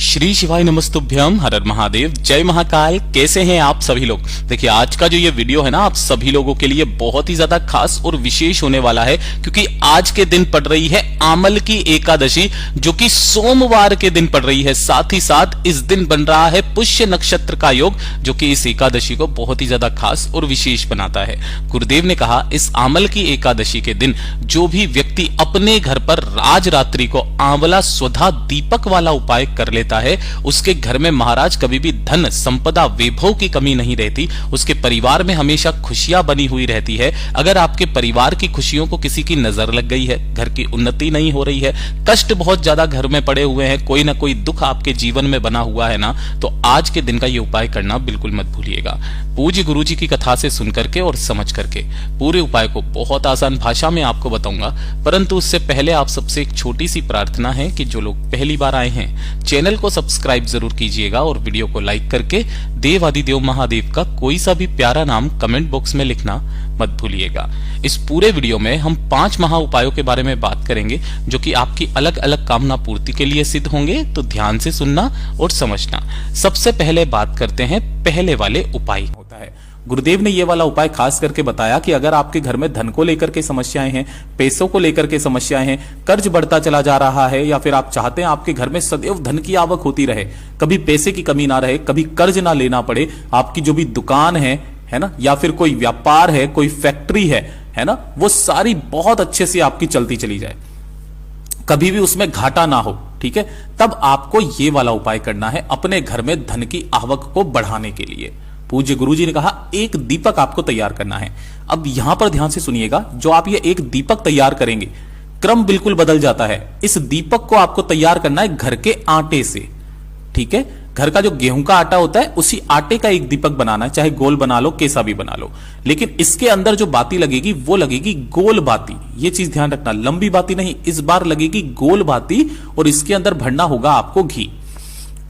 श्री शिवाय नमस्तुभ्यम, हर हर महादेव, जय महाकाल। कैसे हैं आप सभी लोग। देखिए आज का जो ये वीडियो है ना, आप सभी लोगों के लिए बहुत ही ज्यादा खास और विशेष होने वाला है, क्योंकि आज के दिन पड़ रही है आमल की एकादशी, जो कि सोमवार के दिन पड़ रही है। साथ ही साथ इस दिन बन रहा है पुष्य नक्षत्र का योग, जो कि इस एकादशी को बहुत ही ज्यादा खास और विशेष बनाता है। गुरुदेव ने कहा इस आमल की एकादशी के दिन जो भी व्यक्ति अपने घर पर राजरात्रि को आंवला स्वधा दीपक वाला उपाय कर लेता है, उसके घर में महाराज कभी भी धन संपदा वैभव की कमी नहीं रहती। उसके परिवार में हमेशा खुशियां बनी हुई रहती है। अगर आपके परिवार की खुशियों को किसी की नजर लग गई है, घर की उन्नति नहीं हो रही है, कष्ट बहुत ज्यादा घर में पड़े हुए हैं, कोई ना कोई दुख आपके जीवन में बना हुआ है ना, तो आज के दिन का ये उपाय करना बिल्कुल मत भूलिएगा। पूज्य गुरु जी की कथा से सुन करके और समझ करके पूरे उपाय को बहुत आसान भाषा में आपको बताऊंगा। परंतु उससे पहले आप सबसे एक छोटी सी प्रार्थना है कि जो लोग पहली बार आए हैं, चैनल को सब्सक्राइब जरूर कीजिएगा और वीडियो को लाइक करके देव आदिदेव महादेव का कोई सा भी प्यारा नाम कमेंट बॉक्स में लिखना मत भूलिएगा। इस पूरे वीडियो में हम 5 महा उपायों के बारे में बात करेंगे, जो कि आपकी अलग अलग कामना पूर्ति के लिए सिद्ध होंगे, तो ध्यान से सुनना और समझना। सबसे पहले बात करते हैं पहले वाले उपाय होता है। गुरुदेव ने ये वाला उपाय खास करके बताया कि अगर आपके घर में धन को लेकर के समस्याएं हैं, पैसों को लेकर के समस्याएं हैं, कर्ज बढ़ता चला जा रहा है, या फिर आप चाहते हैं आपके घर में सदैव धन की आवक होती रहे, कभी पैसे की कमी ना रहे, कभी कर्ज ना लेना पड़े, आपकी जो भी दुकान है ना, या फिर कोई व्यापार है, कोई फैक्ट्री है ना, वो सारी बहुत अच्छे से आपकी चलती चली जाए, कभी भी उसमें घाटा ना हो। ठीक है, तब आपको ये वाला उपाय करना है अपने घर में धन की आवक को बढ़ाने के लिए। पूज्य गुरुजी ने कहा एक दीपक आपको तैयार करना है। अब यहां पर ध्यान से सुनिएगा, जो आप ये एक दीपक तैयार करेंगे, क्रम बिल्कुल बदल जाता है। इस दीपक को आपको तैयार करना है घर के आटे से। ठीक है, घर का जो गेहूं का आटा होता है, उसी आटे का एक दीपक बनाना है, चाहे गोल बना लो, कैसा भी बना लो, लेकिन इसके अंदर जो बाती लगेगी वो लगेगी गोल बाती। ये चीज ध्यान रखना, लंबी बाती नहीं, इस बार लगेगी गोल बाती, और इसके अंदर भरना होगा आपको घी।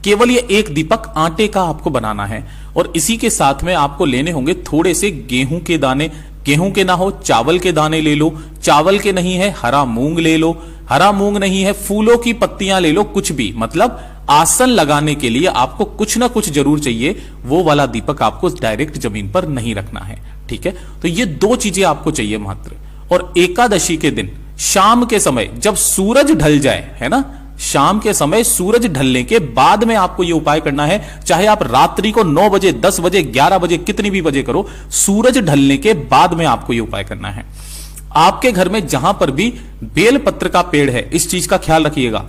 केवल ये एक दीपक आटे का आपको बनाना है, और इसी के साथ में आपको लेने होंगे थोड़े से गेहूं के दाने। गेहूं के ना हो चावल के दाने ले लो, चावल के नहीं है हरा मूंग ले लो, हरा मूंग नहीं है फूलों की पत्तियां ले लो, कुछ भी, मतलब आसन लगाने के लिए आपको कुछ ना कुछ जरूर चाहिए। वो वाला दीपक आपको डायरेक्ट जमीन पर नहीं रखना है। ठीक है, तो ये 2 चीजें आपको चाहिए मात्र। और एकादशी के दिन शाम के समय जब सूरज ढल जाए, है ना, शाम के समय सूरज ढलने के बाद में आपको यह उपाय करना है। चाहे आप रात्रि को 9 बजे, 10 बजे, 11 बजे, कितनी भी बजे करो, सूरज ढलने के बाद में आपको यह उपाय करना है। आपके घर में जहां पर भी बेल पत्र का पेड़ है, इस चीज का ख्याल रखिएगा।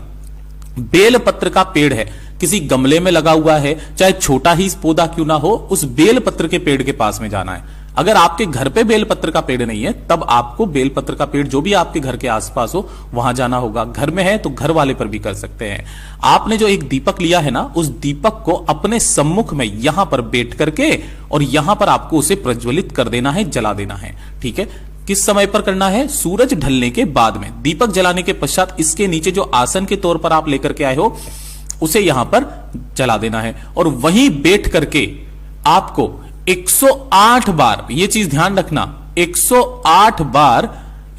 बेल पत्र का पेड़ है, किसी गमले में लगा हुआ है, चाहे छोटा ही पौधा क्यों ना हो, उस बेल पत्र के पेड़ के पास में जाना है। अगर आपके घर पे बेलपत्र का पेड़ नहीं है, तब आपको बेलपत्र का पेड़ जो भी आपके घर के आसपास हो वहां जाना होगा। घर में है तो घर वाले पर भी कर सकते हैं। आपने जो एक दीपक लिया है ना, उस दीपक को अपने सम्मुख में यहां पर बैठ करके और यहां पर आपको उसे प्रज्वलित कर देना है, जला देना है। ठीक है, किस समय पर करना है? सूरज ढलने के बाद में। दीपक जलाने के पश्चात इसके नीचे जो आसन के तौर पर आप लेकर के आए हो, उसे यहां पर जला देना है, और वहीं बैठ करके आपको 108 बार, ये चीज ध्यान रखना, 108 बार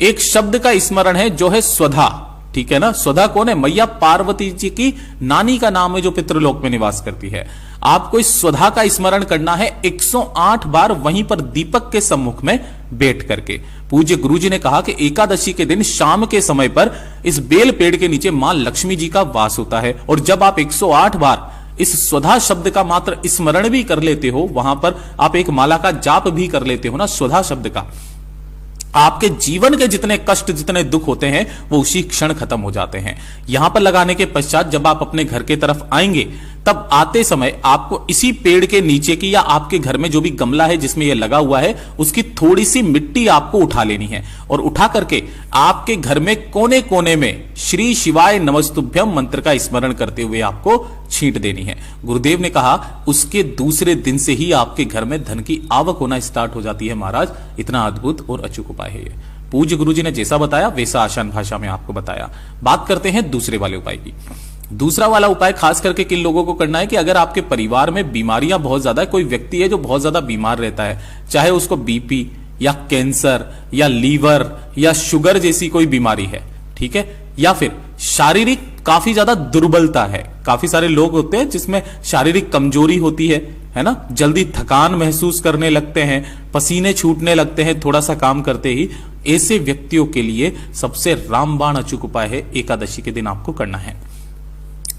एक शब्द का स्मरण है, जो है स्वधा। ठीक है ना, स्वधा कौन है? मैया पार्वती जी की नानी का नाम है, जो पितृलोक में निवास करती है। आपको इस स्वधा का स्मरण करना है 108 बार, वहीं पर दीपक के सम्मुख में बैठ करके। पूज्य गुरुजी ने कहा कि एकादशी के दिन शाम के समय पर इस बेल पेड़ के नीचे मां लक्ष्मी जी का वास होता है, और जब आप 108 बार इस स्वधा शब्द का मात्र स्मरण भी कर लेते हो, वहां पर आप एक माला का जाप भी कर लेते हो ना स्वधा शब्द का, आपके जीवन के जितने कष्ट, जितने दुख होते हैं, वो उसी क्षण खत्म हो जाते हैं। यहां पर लगाने के पश्चात जब आप अपने घर के तरफ आएंगे, तब आते समय आपको इसी पेड़ के नीचे की, या आपके घर में जो भी गमला है जिसमें यह लगा हुआ है, उसकी थोड़ी सी मिट्टी आपको उठा लेनी है, और उठा करके आपके घर में कोने कोने में श्री शिवाय नमस्तुभ्यम मंत्र का स्मरण करते हुए आपको छींट देनी है। गुरुदेव ने कहा उसके दूसरे दिन से ही आपके घर में धन की आवक होना स्टार्ट हो जाती है। महाराज, इतना अद्भुत और अचूक उपाय है ये। पूज्य गुरुजी ने जैसा बताया वैसा आसान भाषा में आपको बताया। बात करते हैं दूसरे वाले उपाय की। दूसरा वाला उपाय खास करके किन लोगों को करना है कि अगर आपके परिवार में बीमारियां बहुत ज्यादा है, कोई व्यक्ति है जो बहुत ज्यादा बीमार रहता है, चाहे उसको बीपी या कैंसर या लीवर या शुगर जैसी कोई बीमारी है, ठीक है, या फिर शारीरिक काफी ज्यादा दुर्बलता है। काफी सारे लोग होते हैं जिसमें शारीरिक कमजोरी होती है ना, जल्दी थकान महसूस करने लगते हैं, पसीने छूटने लगते हैं थोड़ा सा काम करते ही। ऐसे व्यक्तियों के लिए सबसे रामबाण अचूक उपाय है, एकादशी के दिन आपको करना है।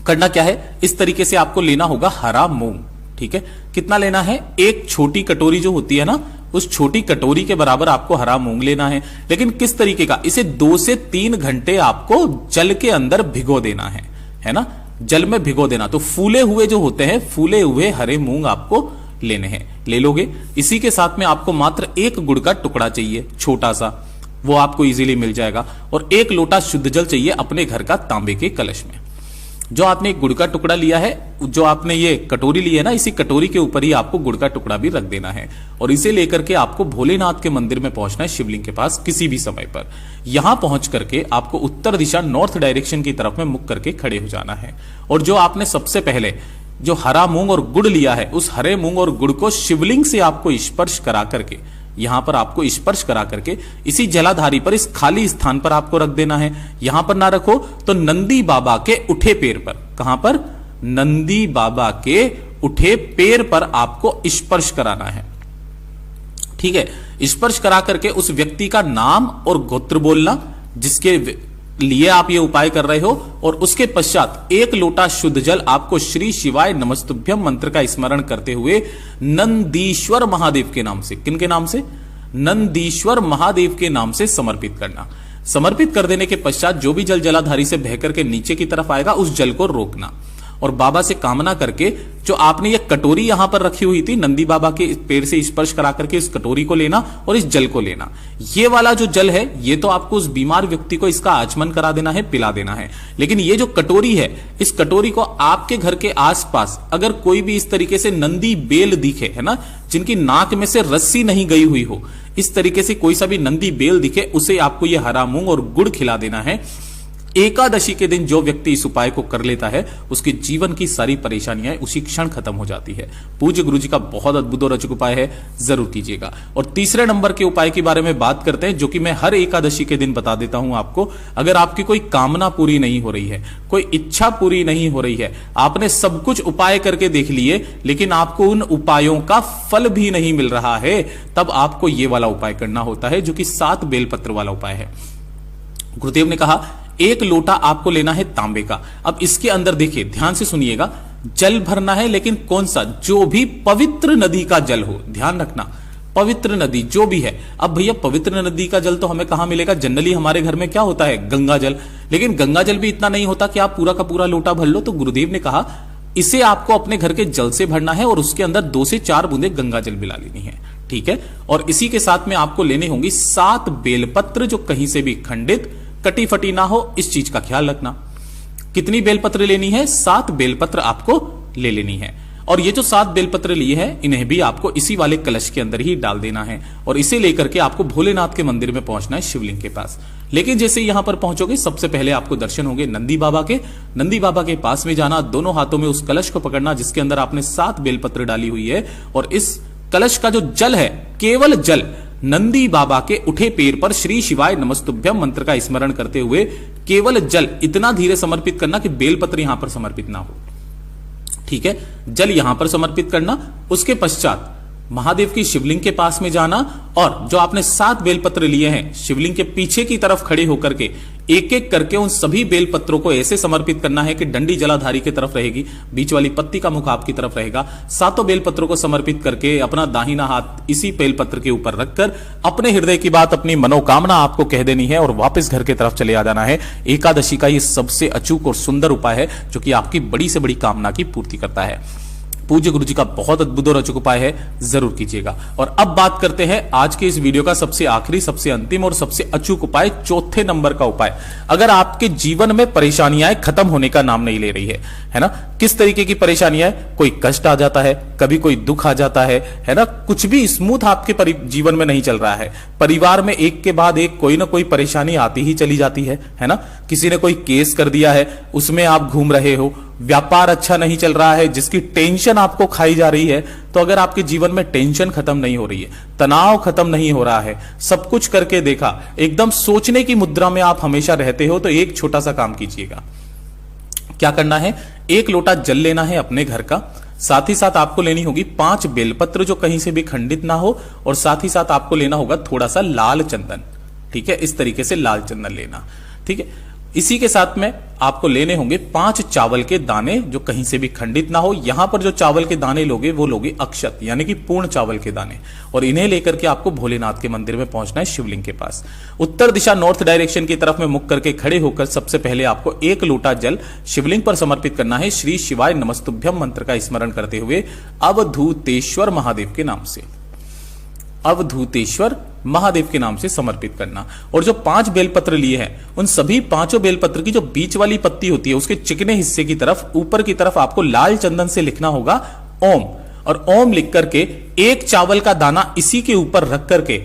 करना क्या है, इस तरीके से आपको लेना होगा हरा मूंग। ठीक है, कितना लेना है, एक छोटी कटोरी जो होती है ना, उस छोटी कटोरी के बराबर आपको हरा मूंग लेना है। लेकिन किस तरीके का, इसे 2 से 3 घंटे आपको जल के अंदर भिगो देना है ना, जल में भिगो देना। तो फूले हुए जो होते हैं, फूले हुए हरे मूंग आपको लेने हैं, ले लोगे। इसी के साथ में आपको मात्र 1 गुड़ का टुकड़ा चाहिए, छोटा सा, वो आपको इजीली मिल जाएगा। और 1 लोटा शुद्ध जल चाहिए अपने घर का तांबे के कलश में। जो आपने एक गुड़ का टुकड़ा लिया है, जो आपने ये कटोरी ली है ना, इसी कटोरी के ऊपर ही आपको गुड़ का टुकड़ा भी रख देना है। और इसे लेकर के आपको भोलेनाथ के मंदिर में पहुंचना है, शिवलिंग के पास, किसी भी समय पर। यहां पहुंच करके आपको उत्तर दिशा, नॉर्थ डायरेक्शन की तरफ में मुख करके खड़े हो जाना है। और जो आपने सबसे पहले जो हरा मूंग और गुड़ लिया है, उस हरे मूंग और गुड़ को शिवलिंग से आपको स्पर्श करा करके, यहां पर आपको स्पर्श करा करके इसी जलाधारी पर, इस खाली स्थान पर आपको रख देना है। यहां पर ना रखो तो नंदी बाबा के उठे पैर पर, कहां पर, नंदी बाबा के उठे पैर पर आपको स्पर्श कराना है। ठीक है, स्पर्श करा करके उस व्यक्ति का नाम और गोत्र बोलना जिसके लिए आप ये उपाय कर रहे हो, और उसके पश्चात 1 लोटा शुद्ध जल आपको श्री शिवाय नमस्तुभ्यम मंत्र का स्मरण करते हुए नंदीश्वर महादेव के नाम से, किनके नाम से, नंदीश्वर महादेव के नाम से समर्पित करना। समर्पित कर देने के पश्चात जो भी जल जलाधारी से बहकर के नीचे की तरफ आएगा, उस जल को रोकना और बाबा से कामना करके, जो आपने ये कटोरी यहां पर रखी हुई थी, नंदी बाबा के पैर से स्पर्श करा करके इस कटोरी को लेना और इस जल को लेना। ये वाला जो जल है, ये तो आपको उस बीमार व्यक्ति को इसका आचमन करा देना है, पिला देना है। लेकिन ये जो कटोरी है, इस कटोरी को आपके घर के आसपास अगर कोई भी इस तरीके से नंदी बेल दिखे, है ना, जिनकी नाक में से रस्सी नहीं गई हुई हो, इस तरीके से कोई सा भी नंदी बेल दिखे, उसे आपको यह हरा मूंग और गुड़ खिला देना है। एकादशी के दिन जो व्यक्ति इस उपाय को कर लेता है, उसके जीवन की सारी परेशानियां उसी क्षण खत्म हो जाती है। पूज्य गुरु जी का बहुत अद्भुत और अचूक उपाय है, जरूर कीजिएगा। और तीसरे नंबर के उपाय के बारे में बात करते हैं, जो कि मैं हर एकादशी के दिन बता देता हूं आपको। अगर आपकी कोई कामना पूरी नहीं हो रही है, कोई इच्छा पूरी नहीं हो रही है, आपने सब कुछ उपाय करके देख लिए, लेकिन आपको उन उपायों का फल भी नहीं मिल रहा है, तब आपको यह वाला उपाय करना होता है, जो कि 7 बेलपत्र वाला उपाय है। गुरुदेव ने कहा 1 लोटा आपको लेना है तांबे का। अब इसके अंदर देखिए, ध्यान से सुनिएगा, जल भरना है, लेकिन कौन सा, जो भी पवित्र नदी का जल हो, ध्यान रखना, पवित्र नदी जो भी है। अब भैया पवित्र नदी का जल तो हमें कहां मिलेगा, जनरली हमारे घर में क्या होता है, गंगा जल। लेकिन गंगा जल भी इतना नहीं होता कि आप पूरा का पूरा लोटा भर लो। तो गुरुदेव ने कहा इसे आपको अपने घर के जल से भरना है और उसके अंदर 2 से 4 बूंदे गंगा जल मिला लेनी है। ठीक है, और इसी के साथ में आपको लेने होंगी 7 बेलपत्र, जो कहीं से भी खंडित कटी फटी ना हो, इस चीज का ख्याल रखना। कितनी बेलपत्र लेनी है, 7 बेलपत्र आपको ले लेनी है। और ये जो 7 बेलपत्र लिए हैं, इन्हें भी आपको इसी वाले कलश के अंदर ही डाल देना है और इसे लेकर के आपको भोलेनाथ के मंदिर में पहुंचना है, शिवलिंग के पास। लेकिन जैसे यहां पर पहुंचोगे, सबसे पहले आपको दर्शन होंगे नंदी बाबा के। नंदी बाबा के पास में जाना, दोनों हाथों में उस कलश को पकड़ना जिसके अंदर आपने 7 बेलपत्र डाली हुई है, और इस कलश का जो जल है, केवल जल, नंदी बाबा के उठे पैर पर श्री शिवाय नमस्तुभ्यम मंत्र का स्मरण करते हुए केवल जल इतना धीरे समर्पित करना कि बेलपत्र यहां पर समर्पित ना हो। ठीक है, जल यहां पर समर्पित करना। उसके पश्चात महादेव की शिवलिंग के पास में जाना और जो आपने 7 बेलपत्र लिए हैं, शिवलिंग के पीछे की तरफ खड़े होकर के एक एक करके उन सभी बेलपत्रों को ऐसे समर्पित करना है कि डंडी जलाधारी की तरफ रहेगी, बीच वाली पत्ती का मुख आपकी तरफ रहेगा। 7 बेलपत्रों को समर्पित करके अपना दाहिना हाथ इसी बेलपत्र के ऊपर रखकर अपने हृदय की बात, अपनी मनोकामना आपको कह देनी है और वापस घर की तरफ चले आ जाना है। एकादशी का ये सबसे अचूक और सुंदर उपाय है, जो कि आपकी बड़ी से बड़ी कामना की पूर्ति करता है। पूज्य गुरु जी का बहुत अद्भुत और अचूक उपाय है, जरूर कीजिएगा। और अब बात करते हैं आज के इस वीडियो का सबसे आखिरी, सबसे अंतिम और सबसे अचूक उपाय, चौथे नंबर का उपाय। अगर आपके जीवन में परेशानियां खत्म होने का नाम नहीं ले रही है ना, किस तरीके की परेशानियां, कोई कष्ट आ जाता है, कभी कोई दुख आ जाता है ना, कुछ भी स्मूथ आपके जीवन में नहीं चल रहा है, परिवार में एक के बाद एक कोई ना कोई परेशानी आती ही चली जाती है ना, किसी ने कोई केस कर दिया है, उसमें आप घूम रहे हो, व्यापार अच्छा नहीं चल रहा है, जिसकी टेंशन आपको खाई जा रही है। तो अगर आपके जीवन में टेंशन खत्म नहीं हो रही है, तनाव खत्म नहीं हो रहा है, सब कुछ करके देखा, एकदम सोचने की मुद्रा में आप हमेशा रहते हो, तो एक छोटा सा काम कीजिएगा। क्या करना है, 1 लोटा जल लेना है अपने घर का, साथ ही साथ आपको लेनी होगी 5 बेलपत्र जो कहीं से भी खंडित ना हो, और साथ ही साथ आपको लेना होगा थोड़ा सा लाल चंदन। ठीक है, इस तरीके से लाल चंदन लेना। ठीक है, इसी के साथ में आपको लेने होंगे 5 चावल के दाने जो कहीं से भी खंडित ना हो। यहां पर जो चावल के दाने लोगे वो लोगे अक्षत, यानी कि पूर्ण चावल के दाने, और इन्हें लेकर के आपको भोलेनाथ के मंदिर में पहुंचना है, शिवलिंग के पास। उत्तर दिशा नॉर्थ डायरेक्शन की तरफ में मुख करके खड़े होकर सबसे पहले आपको 1 लोटा जल शिवलिंग पर समर्पित करना है, श्री शिवाय नमस्तुभ्यम मंत्र का स्मरण करते हुए अवधूतेश्वर महादेव के नाम से, अवधूतेश्वर महादेव के नाम से समर्पित करना। और जो 5 बेलपत्र लिए हैं उन सभी 5 बेलपत्र की जो बीच वाली पत्ती होती है उसके चिकने हिस्से की तरफ ऊपर की तरफ आपको लाल चंदन से लिखना होगा ओम, और ओम लिख करके 1 चावल का दाना इसी के ऊपर रख करके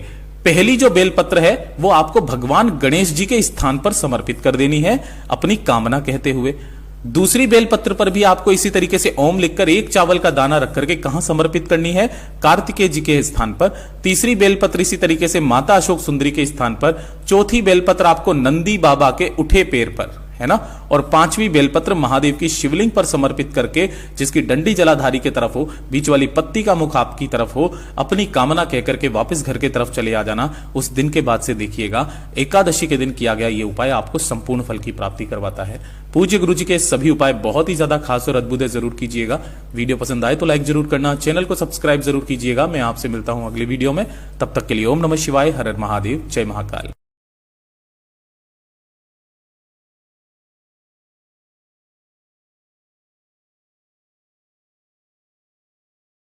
पहली जो बेलपत्र है वो आपको भगवान गणेश जी के स्थान पर समर्पित कर देनी है अपनी कामना कहते हुए। दूसरी बेलपत्र पर भी आपको इसी तरीके से ओम लिखकर 1 चावल का दाना रख करके कहां समर्पित करनी है, कार्तिकेय जी के स्थान पर। तीसरी बेलपत्र इसी तरीके से माता अशोक सुंदरी के स्थान पर। चौथी बेलपत्र आपको नंदी बाबा के उठे पैर पर, है ना। और 5वीं बेलपत्र महादेव की शिवलिंग पर समर्पित करके, जिसकी डंडी जलाधारी की तरफ हो, बीच वाली पत्ती का मुख आपकी तरफ हो, अपनी कामना कहकर के वापस घर की तरफ चले आ जाना। उस दिन के बाद से देखिएगा एकादशी के दिन किया गया ये उपाय आपको संपूर्ण फल की प्राप्ति करवाता है। पूज्य गुरु जी के सभी उपाय बहुत ही ज्यादा खास और अद्भुत है, जरूर कीजिएगा। वीडियो पसंद आए तो लाइक जरूर करना, चैनल को सब्सक्राइब जरूर कीजिएगा। मैं आपसे मिलता हूं अगली वीडियो में, तब तक के लिए ओम नमः शिवाय, हर हर महादेव, जय महाकाल।